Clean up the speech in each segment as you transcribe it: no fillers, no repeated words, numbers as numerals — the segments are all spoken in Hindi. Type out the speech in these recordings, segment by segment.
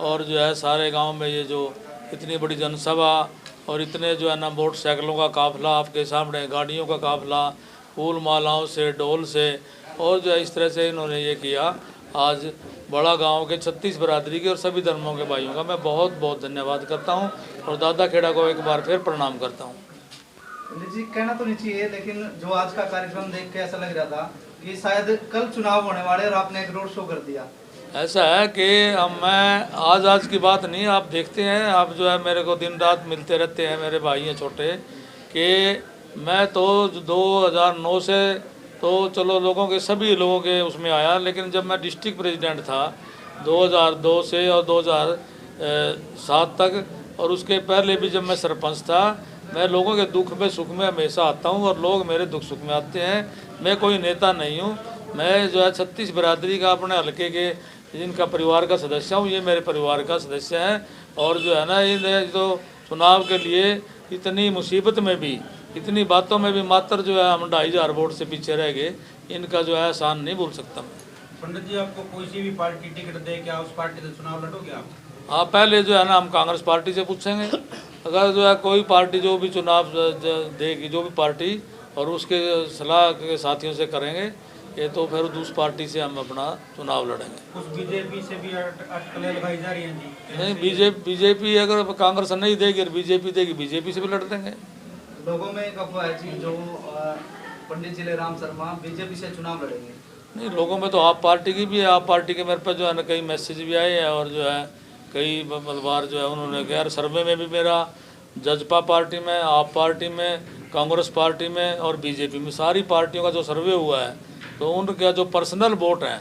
और जो है सारे गांव में ये जो इतनी बड़ी जनसभा और इतने जो है ना मोटरसाइकिलों का काफ़िला आपके सामने, गाड़ियों का काफ़िला, फूल मालाओं से, ढोल से, और जो है इस तरह से इन्होंने ये किया। आज बड़ा गांव के 36 बरादरी के और सभी धर्मों के भाइयों का मैं बहुत बहुत धन्यवाद करता हूं और दादा खेड़ा को एक बार फिर प्रणाम करता हूं। पंडित जी, कहना तो नहीं चाहिए, लेकिन जो आज का कार्यक्रम देख के ऐसा लग रहा था कि शायद कल चुनाव होने वाले और आपने एक रोड शो कर दिया। ऐसा है कि अब मैं आज की बात नहीं, आप देखते हैं, आप जो है मेरे को दिन रात मिलते रहते हैं, मेरे भाई हैं छोटे, कि मैं तो 2009 से तो चलो लोगों के सभी लोगों के उसमें आया, लेकिन जब मैं डिस्ट्रिक्ट प्रेसिडेंट था 2002 से और 2007 तक, और उसके पहले भी जब मैं सरपंच था, मैं लोगों के दुख में सुख में हमेशा आता हूं और लोग मेरे दुख सुख में आते हैं। मैं कोई नेता नहीं हूं, मैं जो है 36 बरादरी का अपने हल्के के जिनका परिवार का सदस्य हूँ, ये मेरे परिवार का सदस्य हैं। और जो है ना इन जो चुनाव के लिए इतनी मुसीबत में भी, इतनी बातों में भी मात्र जो है हम 2500 वोट से पीछे रह गए, इनका जो है एहसान नहीं भूल सकता मैं। पंडित जी, आपको कोई सी भी पार्टी टिकट दे, क्या उस पार्टी से चुनाव लड़ोगे आप? हाँ, पहले जो है ना हम कांग्रेस पार्टी से पूछेंगे, अगर जो है कोई पार्टी जो भी चुनाव देगी, जो भी पार्टी, और उसके सलाह के साथियों से करेंगे ये, तो फिर दूसरी पार्टी से हम अपना चुनाव लड़ेंगे। कुछ बीजेपी से भी अटकलें लगाई जा रही हैं जी। नहीं, बीजेपी अगर कांग्रेस नहीं देगी और बीजेपी देगी, बीजेपी से भी लड़ देंगे। लोगों में एक अफवाह है जी, जो पंडित जी राम शर्मा बीजेपी से चुनाव लड़ेंगे। नहीं, लोगों में तो आप पार्टी की भी है, आप पार्टी के मेरे पास जो है ना कई मैसेज भी आए हैं, और जो है कई बार जो है उन्होंने कहा यार सर्वे में भी मेरा जजपा पार्टी में, आप पार्टी में, कांग्रेस पार्टी में और बीजेपी में, सारी पार्टियों का जो सर्वे हुआ है, तो उनका जो पर्सनल वोट है,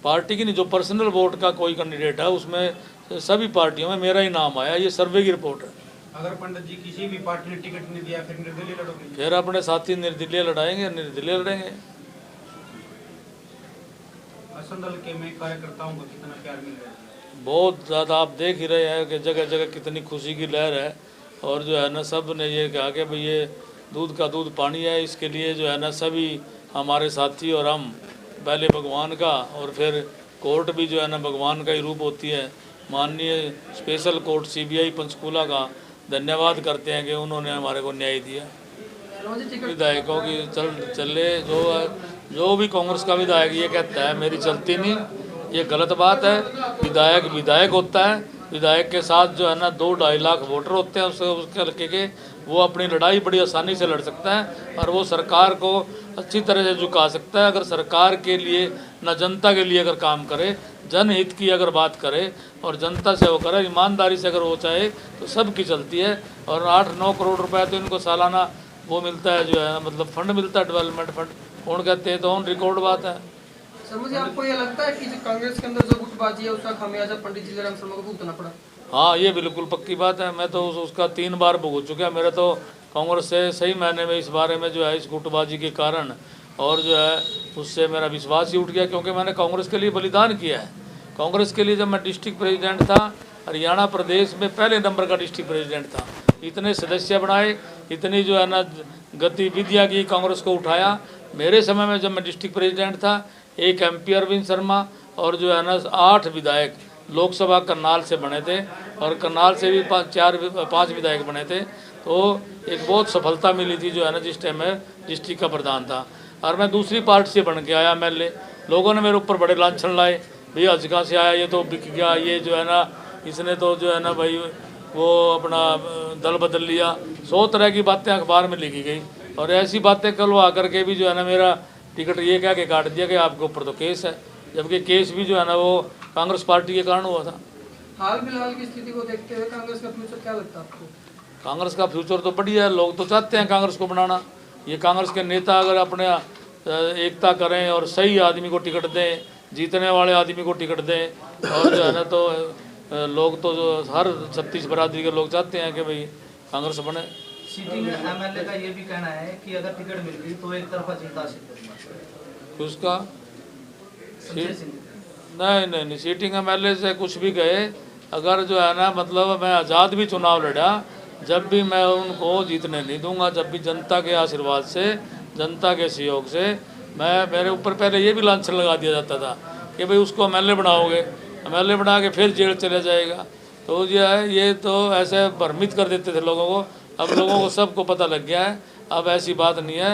पार्टी की नहीं, जो पर्सनल वोट का कोई कैंडिडेट है उसमें सभी पार्टियों में मेरा ही नाम आया। ये सर्वे की रिपोर्ट है। अगर पंडित जी किसी भी पार्टी ने टिकट नहीं दिया, फिर निर्दलीय लड़ोगे? फिर अपने साथी निर्दलीय लड़ाएंगे, निर्दलीय लड़ेंगे। असंदल के में कार्यकर्ताओं को कितना प्यार मिल रहा है? बहुत ज़्यादा, आप देख ही रहे हैं कि जगह जगह कितनी खुशी की लहर है। और जो है ना सब ने ये कहा कि भाई ये दूध का दूध पानी है, इसके लिए जो है ना सभी हमारे साथी और हम पहले भगवान का, और फिर कोर्ट भी जो है ना भगवान का ही रूप होती है, माननीय स्पेशल कोर्ट CBI पंचकूला का धन्यवाद करते हैं कि उन्होंने हमारे को न्याय दिया। विधायकों की चले जो भी कांग्रेस का विधायक ये कहता है मेरी चलती नहीं, ये गलत बात है। विधायक विधायक होता है, विधायक के साथ जो है ना 2-2.5 लाख वोटर होते हैं उसके हल्के के, वो अपनी लड़ाई बड़ी आसानी से लड़ सकता है और वो सरकार को अच्छी तरह से झुका सकता है। अगर सरकार के लिए न जनता के लिए अगर काम करे, जनहित की अगर बात करे और जनता से वो करे, ईमानदारी से अगर वो चाहे, तो सबकी चलती है। और 8-9 करोड़ रुपए तो इनको सालाना वो मिलता है, जो है मतलब फंड मिलता है, डेवलपमेंट फंड कौन कहते हैं, तो ऑन रिकॉर्ड बात है। सर, मुझे आपको ये लगता है कि जो कांग्रेस के अंदर जो गुटबाजी है उसका खामियाजा पंडित जी राम शर्मा को भुगतना पड़ा? हाँ, ये बिल्कुल पक्की बात है। मैं तो उसका 3 बार भुगत चुका। मेरा तो कांग्रेस से सही मायने में इस बारे में जो है इस गुटबाजी के कारण और जो है उससे मेरा विश्वास ही उठ गया, क्योंकि मैंने कांग्रेस के लिए बलिदान किया है। कांग्रेस के लिए जब मैं डिस्ट्रिक्ट प्रेसिडेंट था, हरियाणा प्रदेश में पहले नंबर का डिस्ट्रिक्ट प्रेसिडेंट था, इतने सदस्य बनाए, इतनी जो है ना गतिविधियाँ की, कांग्रेस को उठाया। मेरे समय में जब मैं डिस्ट्रिक्ट प्रेसिडेंट था, 1 MP अरविंद शर्मा और जो है ना 8 विधायक लोकसभा करनाल से बने थे, और करनाल से भी 5 विधायक बने थे। तो एक बहुत सफलता मिली थी जो है ना जिस टाइम मैं डिस्ट्रिक्ट का प्रधान था। और मैं दूसरी पार्टी से बन के आया MLA, लोगों ने मेरे ऊपर बड़े लांछन लाए, भैया आज कहाँ से आया, ये तो बिक गया, ये जो है ना इसने तो जो है ना भाई वो अपना दल बदल लिया। 100 तरह की बातें अखबार में लिखी गई, और ऐसी बातें कलवा करके भी जो है ना मेरा टिकट ये कह के काट दिया कि आपके ऊपर तो केस है, जबकि केस भी जो है ना वो कांग्रेस पार्टी के कारण हुआ था। हाल फिलहाल की स्थिति को देखते हुए कांग्रेस का फ्यूचर क्या लगता है आपको? कांग्रेस का फ्यूचर तो बढ़िया है, लोग तो चाहते हैं कांग्रेस को बनाना। ये कांग्रेस के नेता अगर अपने एकता करें और सही आदमी को टिकट दें, जीतने वाले आदमी को टिकट दें, और जो है ना तो लोग तो जो हर 36 बरादरी के लोग चाहते हैं कि भाई कांग्रेस बने। सिटिंग MLA का ये भी कहना है कि अगर टिकट मिल गई तो एक तरफा जीत हासिल करेंगे। उसका नहीं, सीटिंग MLA से कुछ भी गए, अगर जो है ना मतलब मैं आज़ाद भी चुनाव लड़ा, जब भी मैं उनको जीतने नहीं दूंगा। जब भी जनता के आशीर्वाद से, जनता के सहयोग से, मेरे ऊपर पहले ये भी लांछन लगा दिया जाता था कि भाई उसको MLA बनाओगे, MLA बना के फिर जेल चले जाएगा। तो जो है ये तो ऐसे भ्रमित कर देते थे लोगों को। अब लोगों को सबको पता लग गया है, अब ऐसी बात नहीं है।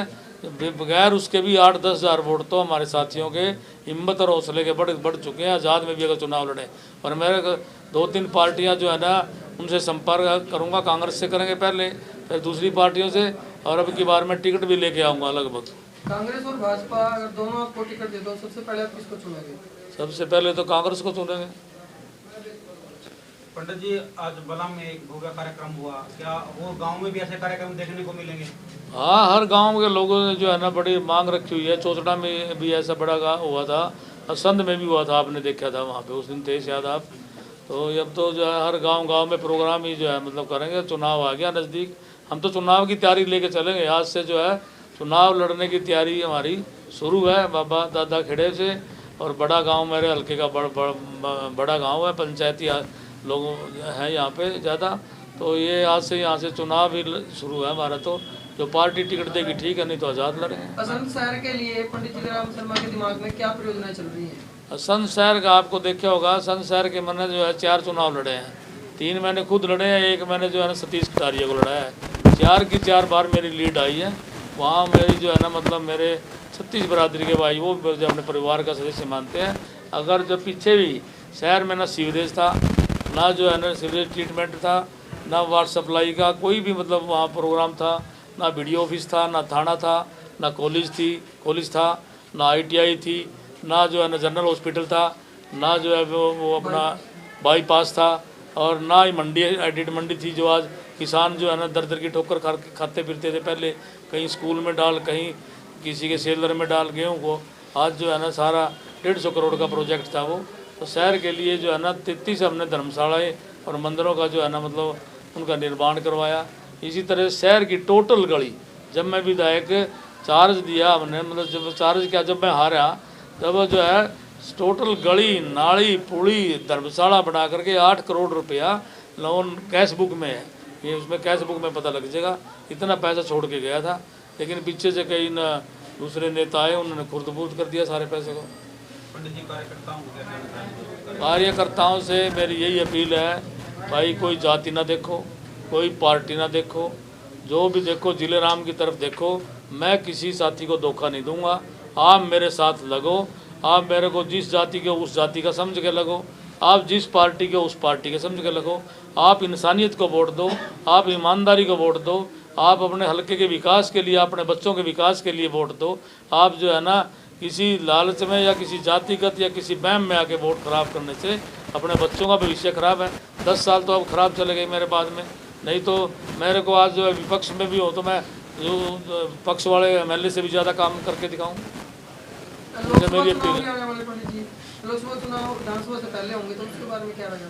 बगैर उसके भी 8-10 हज़ार वोट तो हमारे साथियों के हिम्मत और हौसले के बढ़ चुके हैं। आज़ाद में भी अगर चुनाव लड़े, और मेरे 2-3 पार्टियां जो है ना, उनसे संपर्क करूंगा। कांग्रेस से करेंगे पहले, फिर दूसरी पार्टियों से, और अब की बार मैं टिकट भी लेके आऊँगा लगभग। कांग्रेस और भाजपा अगर दोनों आपको टिकट दे दो, सबसे पहले आप किसको चुनेंगे? सबसे पहले तो कांग्रेस को चुनेंगे। पंडित जी, आज बला में एक भव्य कार्यक्रम हुआ, क्या वो गांव में भी ऐसे कार्यक्रम देखने को मिलेंगे? हाँ, हर गांव के लोगों ने जो है ना बड़ी मांग रखी हुई है। चौचड़ा में भी ऐसा बड़ा हुआ था, और संध में भी हुआ था, आपने देखा था वहाँ पे उस दिन, थे शायद आप। तो अब तो जो है हर गांव में प्रोग्राम ही जो है मतलब करेंगे। चुनाव आ गया नज़दीक, हम तो चुनाव की तैयारी लेके चलेंगे। आज से जो है चुनाव लड़ने की तैयारी हमारी शुरू है, बाबा दादा खेड़े से। और बड़ा गांव मेरे हल्के का बड़ा गांव है, पंचायती लोग हैं यहाँ पे ज़्यादा। तो ये आज से यहाँ से चुनाव भी शुरू है हमारा। तो जो पार्टी टिकट देगी ठीक है, नहीं तो आज़ाद लड़ेंगे। असंध शहर के लिए पंडित जीलेराम शर्मा के दिमाग में क्या परियोजनाएं चल रही हैं? संत शहर का आपको देखा होगा, संत शहर के मैंने जो है 4 चुनाव लड़े हैं। 3 मैंने खुद लड़े हैं, 1 मैंने जो है ना सतीश कटारिया को लड़ा है। 4 की 4 बार मेरी लीड आई है। वहाँ मेरी जो है ना मतलब मेरे 36 बरादरी के भाई, वो जो अपने परिवार का सदस्य मानते हैं। अगर जो पीछे भी शहर में ना सीवरेज था, ना जो है ना सीवरेज ट्रीटमेंट था, ना वाटर सप्लाई का कोई भी मतलब वहाँ प्रोग्राम था, ना BDO ऑफिस था, ना थाना था, ना कॉलेज था, ना ITI थी, ना जो है ना जनरल हॉस्पिटल था, ना जो है वो अपना बाईपास था, और ना ही मंडी एडिट मंडी थी। जो आज किसान जो है ना दर की ठोकर खाते फिरते थे पहले, कहीं स्कूल में डाल, कहीं किसी के सेलर में डाल गेहूँ को। आज जो है ना सारा 150 करोड़ का प्रोजेक्ट था वो। तो शहर के लिए जो है ना 33 हमने धर्मशालाएँ और मंदिरों का जो है ना मतलब उनका निर्माण करवाया। इसी तरह शहर की टोटल गली, जब मैं विधायक चार्ज दिया हमने, मतलब जब चार्ज किया, जब मैं हारा, तब जो है टोटल गली नाली पुली धर्मशाला बना करके 8 करोड़ रुपया लोन कैश बुक में है। ये उसमें कैश बुक में पता लग जाएगा, इतना पैसा छोड़ के गया था। लेकिन पीछे से कई दूसरे नेता आए, उन्होंने खुर्द-बुर्द कर दिया सारे पैसे को। पंडित जी, कार्यकर्ताओं से मेरी यही अपील है, भाई कोई जाति ना देखो, कोई पार्टी ना देखो, जो भी देखो जिलेराम की तरफ देखो। मैं किसी साथी को धोखा नहीं दूंगा। आप मेरे साथ लगो, आप मेरे को जिस जाति के उस जाति का समझ के लगो, आप जिस पार्टी के उस पार्टी के समझ के लगो। आप इंसानियत को वोट दो, आप ईमानदारी को वोट दो, आप अपने हल्के के विकास के लिए, अपने बच्चों के विकास के लिए वोट दो। आप जो है ना किसी लालच में या किसी जातिगत या किसी वहम में आके वोट खराब करने से अपने बच्चों का भविष्य खराब है। 10 साल तो अब खराब चले गए मेरे बाद में। नहीं तो मेरे को आज जो है विपक्ष में भी हो तो मैं जो पक्ष वाले MLA से भी ज़्यादा काम करके दिखाऊँ। लोकसभा चुनाव विधानसभा से पहले होंगे, तो उसके बारे में क्या रहेगा?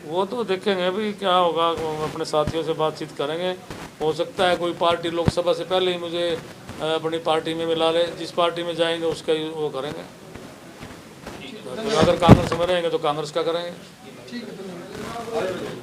वो तो देखेंगे अभी क्या होगा, अपने साथियों से बातचीत करेंगे। हो सकता है कोई पार्टी लोकसभा से पहले ही मुझे अपनी पार्टी में मिला ले। जिस पार्टी में जाएंगे उसका ही वो करेंगे। अगर कांग्रेस में रहेंगे तो कांग्रेस का करेंगे। ठीक है।